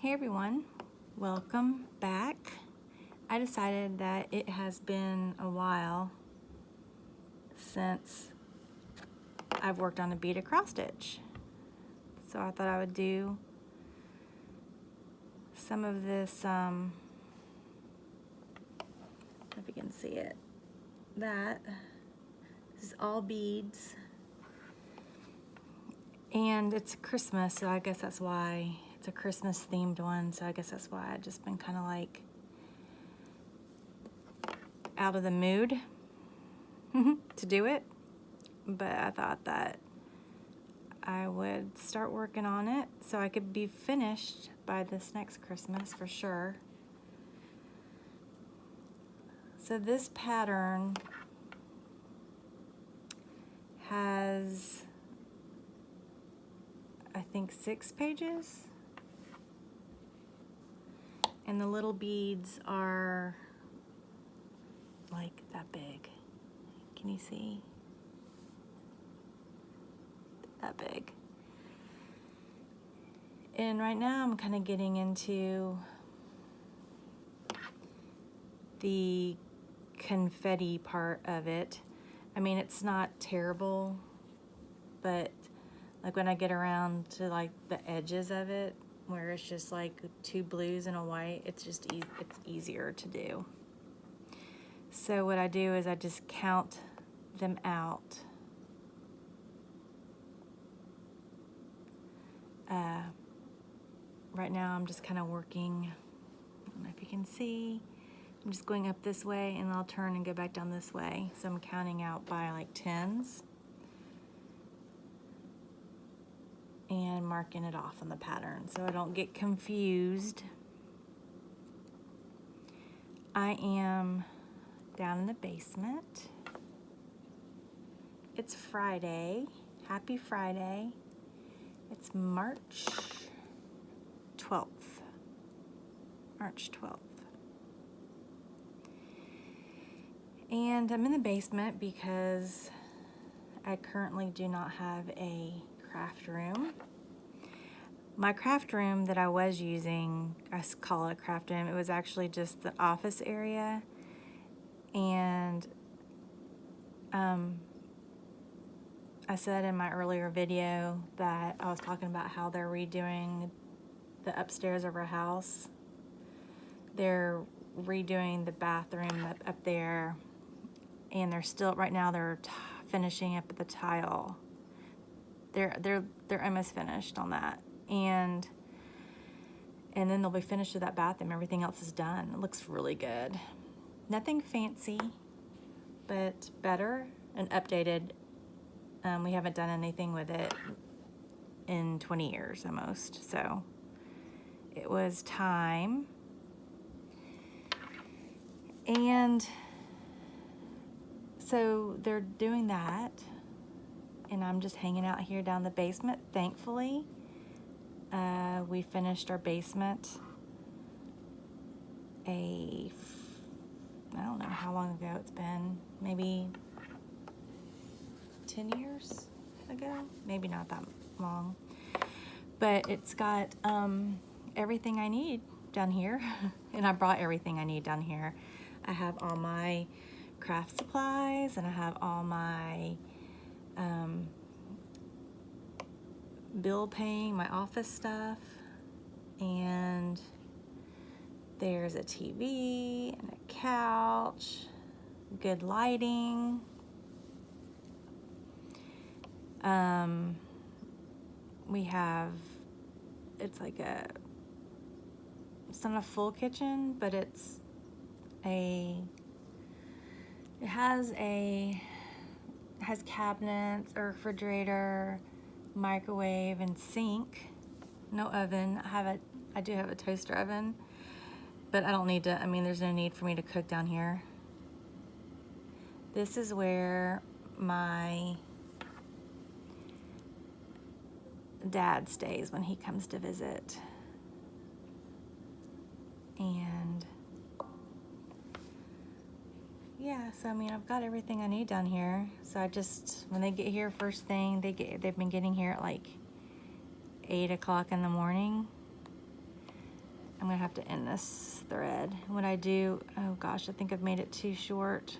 Hey everyone, welcome back. I decided that it has been a while since I've worked on a beaded cross stitch. So I thought I would do some of this, if you can see it, this is all beads. And it's Christmas, so I guess that's why it's a Christmas themed one. So I guess that's why I've just been kind of like out of the mood to do it. But I thought that I would start working on it so I could be finished by this next Christmas for sure. So this pattern has, I think, 6 pages. And the little beads are like that big. Can you see? That big. And right now I'm kind of getting into the confetti part of it. I mean, it's not terrible, but like when I get around to like the edges of it, where it's just like 2 blues and a white, it's just it's easier to do. So what I do is I just count them out. Right now I'm just kind of working, I don't know if you can see, I'm just going up this way and I'll turn and go back down this way. So I'm counting out by like 10s and marking it off on the pattern so I don't get confused. I am down in the basement. It's Friday. Happy Friday. It's March 12th. March 12th. And I'm in the basement because I currently do not have a craft room. My craft room that I was using, I call it a craft room, it was actually just the office area. And I said in my earlier video that I was talking about how they're redoing the upstairs of our house. They're redoing the bathroom up there, and they're still, right now they're finishing up the tile. They're almost finished on that. And then they'll be finished with that bathroom. Everything else is done. It looks really good. Nothing fancy, but better and updated. We haven't done anything with it in 20 years almost, so it was time. And so they're doing that, and I'm just hanging out here down the basement. Thankfully, we finished our basement I don't know how long ago it's been, maybe 10 years ago, maybe not that long, but it's got everything I need down here. And I brought everything I need down here. I have all my craft supplies, and I have all my bill paying, my office stuff, and there's a TV and a couch, good lighting. We have, it's like it's not a full kitchen, but it has cabinets, a refrigerator, microwave, and sink. No oven. I do have a toaster oven, but I don't need to, I mean, there's no need for me to cook down here. This is where my dad stays when he comes to visit. And yeah, so I mean, I've got everything I need down here. So I just, when they get here first thing, they've been getting here at like 8 o'clock in the morning. I'm gonna have to end this thread. What I do, oh gosh, I think I've made it too short,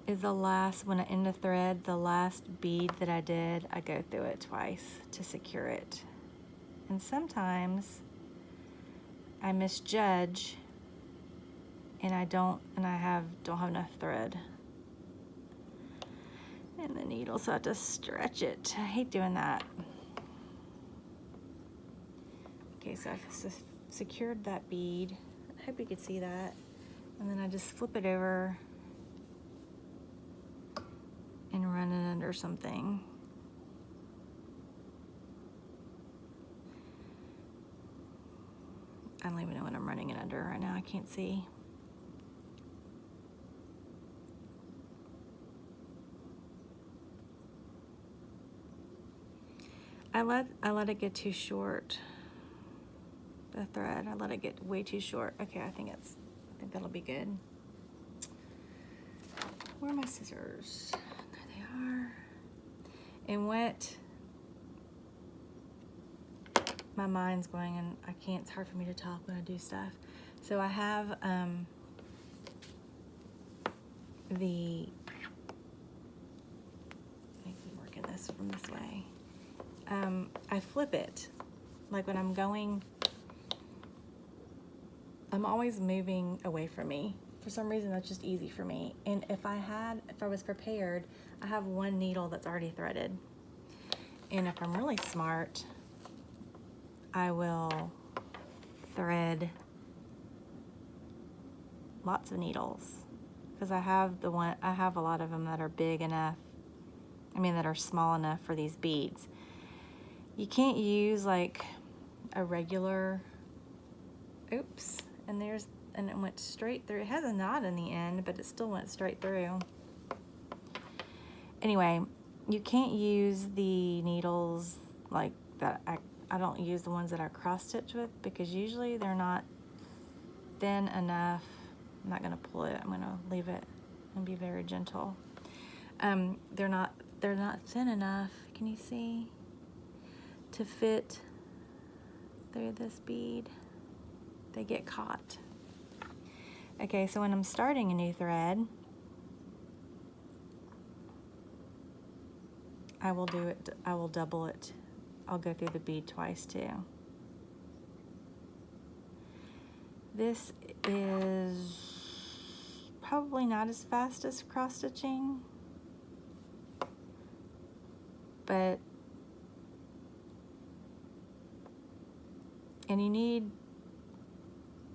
is the last, when I end a thread, the last bead that I did, I go through it twice to secure it. And sometimes I misjudge and I don't have enough thread in the needle, so I have to stretch it. I hate doing that. Okay, so I've secured that bead. I hope you could see that. And then I just flip it over and run it under something. I don't even know what I'm running it under right now. I can't see. I let it get too short. The thread, I let it get way too short. Okay, I think that'll be good. Where are my scissors? There they are. And what my mind's going, and I can't, it's hard for me to talk when I do stuff. So I have let me keep working this from this way. I flip it, like when I'm going, I'm always moving away from me. For some reason, that's just easy for me. And if I was prepared, I have one needle that's already threaded. And if I'm really smart, I will thread lots of needles, because I have a lot of them that are big enough, that are small enough for these beads. You can't use like a regular, oops, and it went straight through. It has a knot in the end, but it still went straight through. Anyway, you can't use the needles like that. I don't use the ones that I cross stitch with, because usually they're not thin enough. I'm not gonna pull it. I'm gonna leave it and be very gentle. They're not thin enough. Can you see? To fit through this bead. They get caught. Okay, so when I'm starting a new thread, I will double it. I'll go through the bead twice too. This is probably not as fast as cross stitching, but and you need,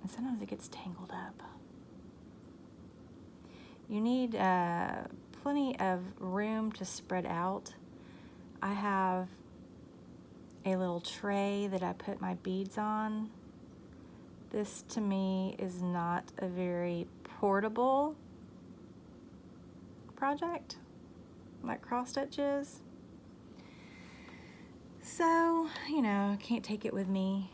and sometimes it gets tangled up. You need plenty of room to spread out. I have a little tray that I put my beads on. This to me is not a very portable project like cross stitches. So, I can't take it with me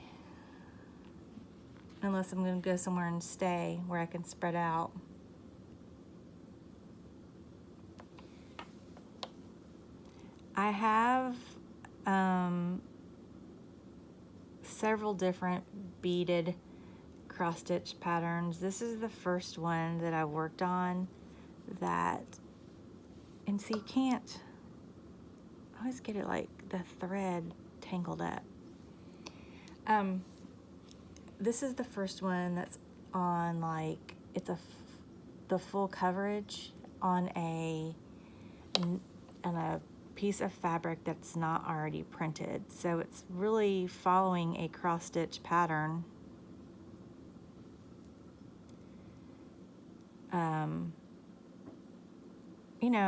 unless I'm going to go somewhere and stay where I can spread out. I have several different beaded cross stitch patterns. This is the first one that I worked on and see, you can't, I always get it like the thread tangled up. This is the first one that's on it's the full coverage on a piece of fabric that's not already printed. So it's really following a cross stitch pattern.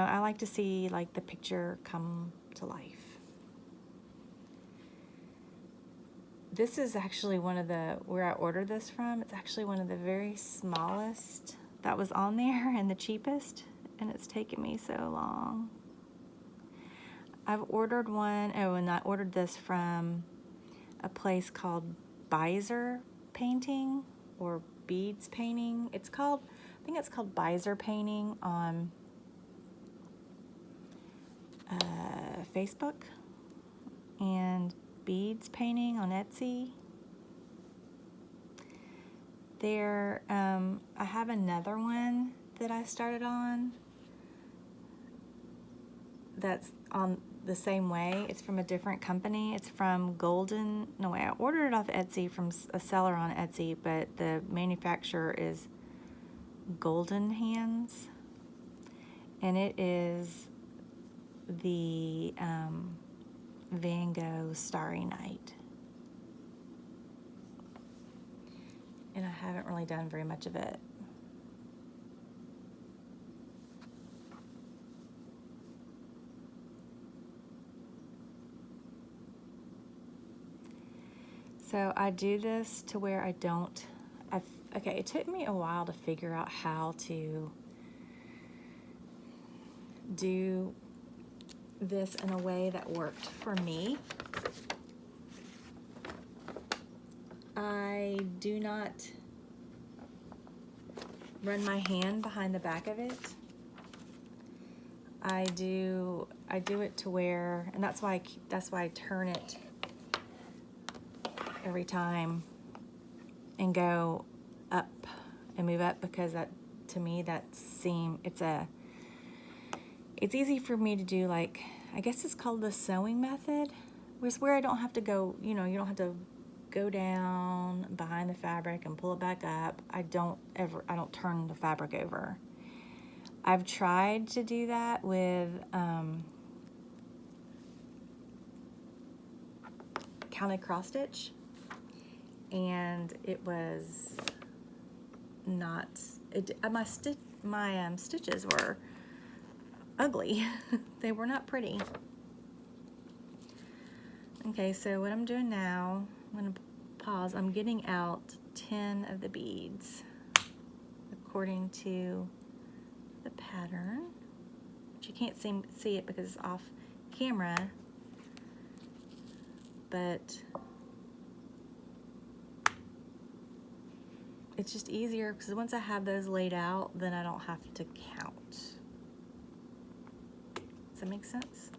I like to see the picture come to life. This is actually where I ordered this from. It's actually one of the very smallest that was on there and the cheapest, and it's taken me so long. I've ordered one, and I ordered this from a place called Bizer Painting or Beads Painting. I think it's called Bizer Painting on Facebook, and beads painting on Etsy. I have another one that I started on that's on the same way. It's from a different company. It's from I ordered it off Etsy from a seller on Etsy, but the manufacturer is Golden Hands, and it is the Van Gogh Starry Night. And I haven't really done very much of it. So I do this to where okay, it took me a while to figure out how to do this in a way that worked for me. I do not run my hand behind the back of it. I do it to where, and that's why I turn it every time and go up and move up, because that, to me, it's easy for me to do, like, I guess it's called the sewing method, where I don't have to go, you don't have to go down behind the fabric and pull it back up. I don't turn the fabric over. I've tried to do that with counted cross stitch, and it was not, my stitches were ugly. They were not pretty. Okay, so what I'm doing now, I'm going to pause. I'm getting out 10 of the beads according to the pattern, but you can't see it because it's off camera, but it's just easier because once I have those laid out, then I don't have to count. Does that make sense?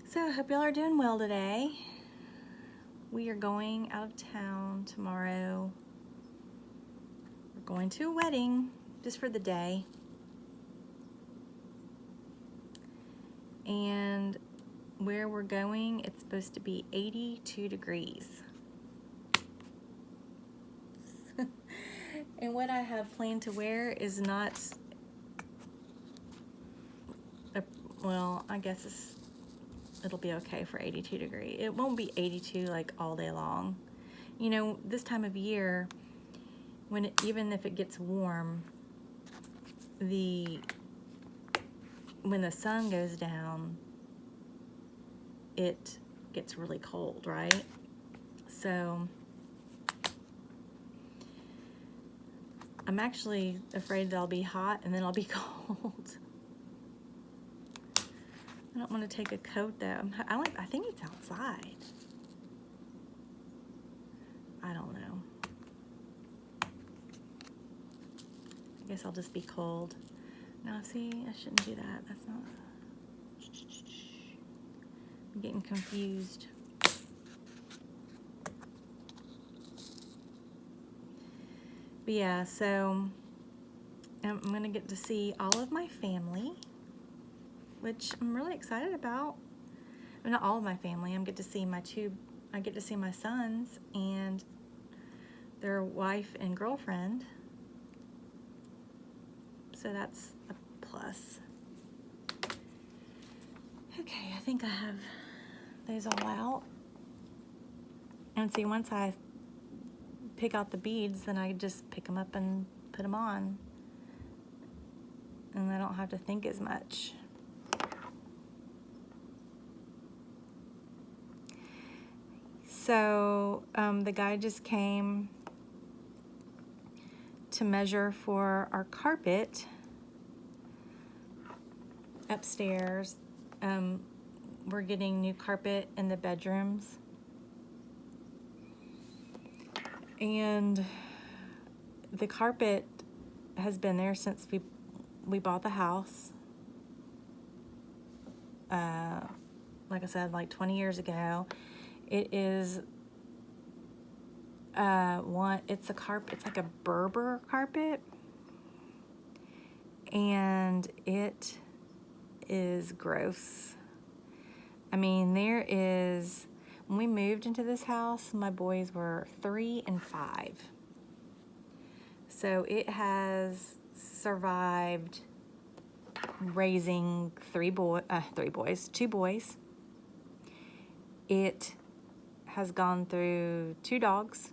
So I hope y'all are doing well today. We are going out of town tomorrow. We're going to a wedding just for the day. And where we're going, it's supposed to be 82 degrees. And what I have planned to wear is not, well, I guess it'll be okay for 82 degrees. It won't be 82 like all day long. This time of year, even if it gets warm, when the sun goes down, it gets really cold, right? So I'm actually afraid that I'll be hot and then I'll be cold. I don't want to take a coat though. I think it's outside. I don't know. I guess I'll just be cold. Now see, I shouldn't do that. That's not. I'm getting confused. But yeah, so I'm gonna get to see all of my family, which I'm really excited about. Well, not all of my family. I get to see my sons and their wife and girlfriend. So that's a plus. Okay, I think I have those all out. And see, once I pick out the beads, then I just pick them up and put them on. And I don't have to think as much. So the guy just came to measure for our carpet upstairs. We're getting new carpet in the bedrooms. And the carpet has been there since we bought the house. like I said, like 20 years ago. It is it's a carpet. It's like a Berber carpet, and it is gross. I mean, when we moved into this house, my boys were 3 and 5. So it has survived raising two boys. It has gone through 2 dogs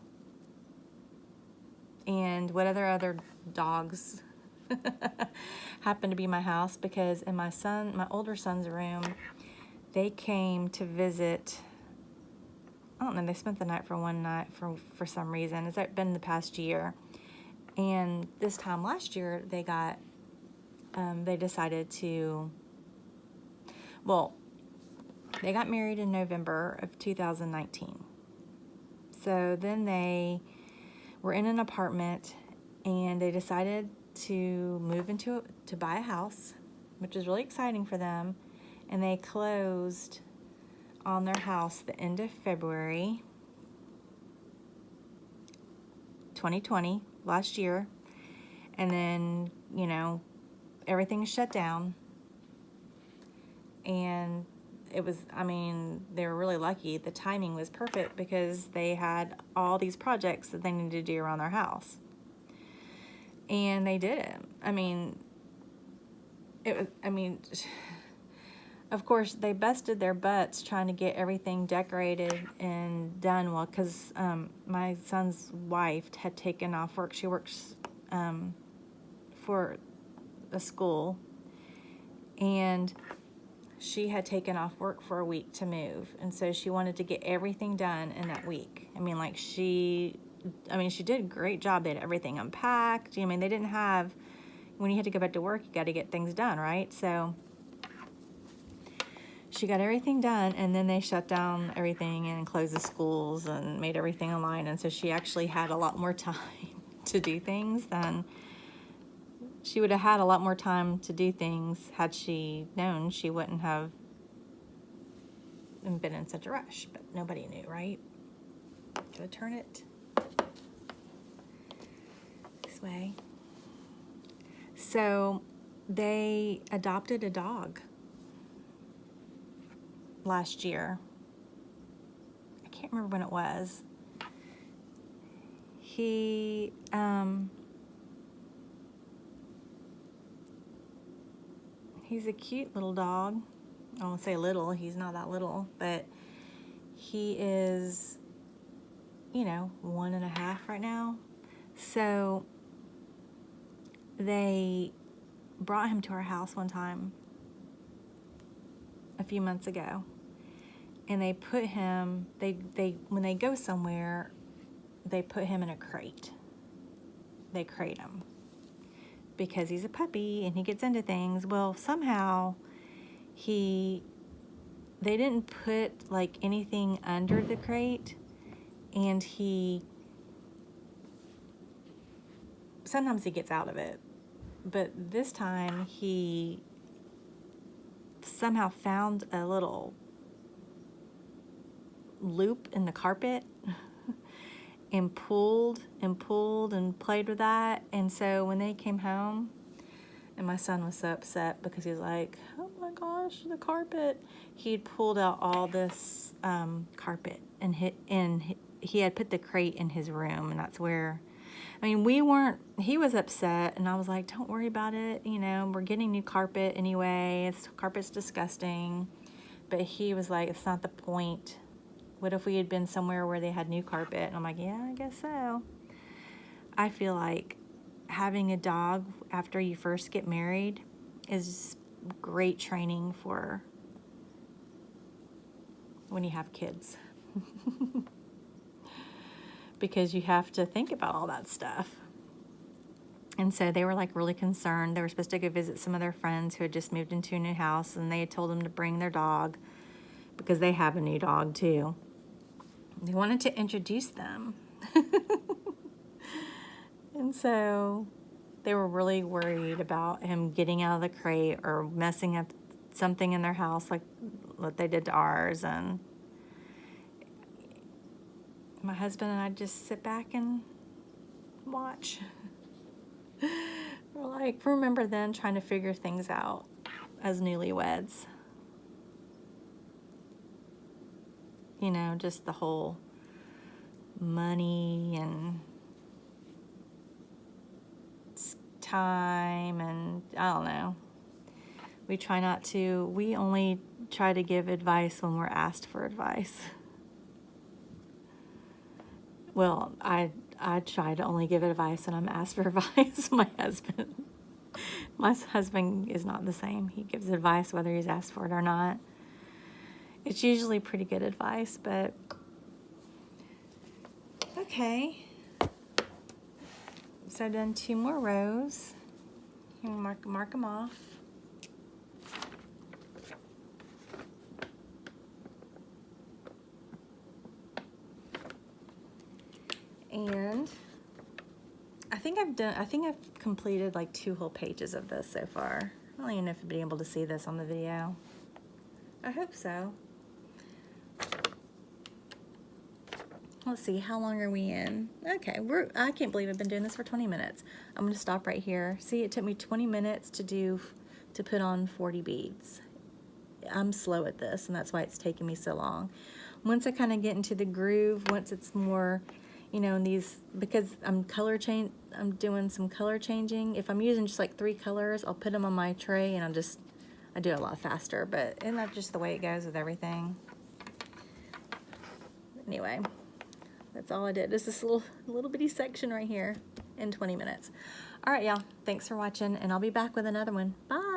and what other dogs happen to be my house, because in my older son's room, they came to visit. I don't know, they spent the night for one night for some reason. It's been the past year. And this time last year, they decided to, well, they got married in November of 2019. So then they were in an apartment, and they decided to buy a house, which is really exciting for them. And they closed on their house the end of February 2020, last year. And then, everything shut down. And they were really lucky. The timing was perfect because they had all these projects that they needed to do around their house. And they did it. Of course, they busted their butts trying to get everything decorated and done well, because my son's wife had taken off work. She works for a school, and she had taken off work for a week to move, and so she wanted to get everything done in that week. She did a great job. They had everything unpacked. They didn't have, when you had to go back to work, you got to get things done, right? So she got everything done, and then they shut down everything and closed the schools and made everything online. And so she actually had a lot more time to do things than she would have had a lot more time to do things had she known. She wouldn't have been in such a rush, but nobody knew, right? Gotta turn it this way. So they adopted a dog last year. I can't remember when it was. He's a cute little dog. I won't say little, he's not that little, but he is, 1.5 right now. So they brought him to our house one time a few months ago, and they put him, when they go somewhere, they put him in a crate. They crate him because he's a puppy and he gets into things. Well, somehow they didn't put anything under the crate, and sometimes he gets out of it, but this time he somehow found a little loop in the carpet and pulled and played with that. And so when they came home, and my son was so upset because he was like, oh my gosh, the carpet. He'd pulled out all this carpet, and he had put the crate in his room, and that's where, he was upset, and I was like, don't worry about it, we're getting new carpet anyway, carpet's disgusting. But he was like, it's not the point. What if we had been somewhere where they had new carpet? And I'm like, yeah, I guess so. I feel like having a dog after you first get married is great training for when you have kids. Because you have to think about all that stuff. And so they were really concerned. They were supposed to go visit some of their friends who had just moved into a new house, and they had told them to bring their dog because they have a new dog too. They wanted to introduce them. And so they were really worried about him getting out of the crate or messing up something in their house like what they did to ours, and my husband and I just sit back and watch. We're like, remember then trying to figure things out as newlyweds. You know, just the whole money and time, and I don't know. We only try to give advice when we're asked for advice. Well, I try to only give advice when I'm asked for advice. My husband is not the same. He gives advice whether he's asked for it or not. It's usually pretty good advice, but okay. So I've done 2 more rows. And mark them off. And I think I've completed like 2 whole pages of this so far. I don't even know if you'll be able to see this on the video. I hope so. Let's see, how long are we in? Okay, I can't believe I've been doing this for 20 minutes. I'm gonna stop right here. See, it took me 20 minutes to put on 40 beads. I'm slow at this, and that's why it's taking me so long. Once I kind of get into the groove, once it's more, you know, in these, because I'm doing some color changing. If I'm using just like 3 colors, I'll put them on my tray, and I do it a lot faster, but isn't that just the way it goes with everything? Anyway, that's all I did. Just this little bitty section right here in 20 minutes. All right, y'all. Thanks for watching, and I'll be back with another one. Bye.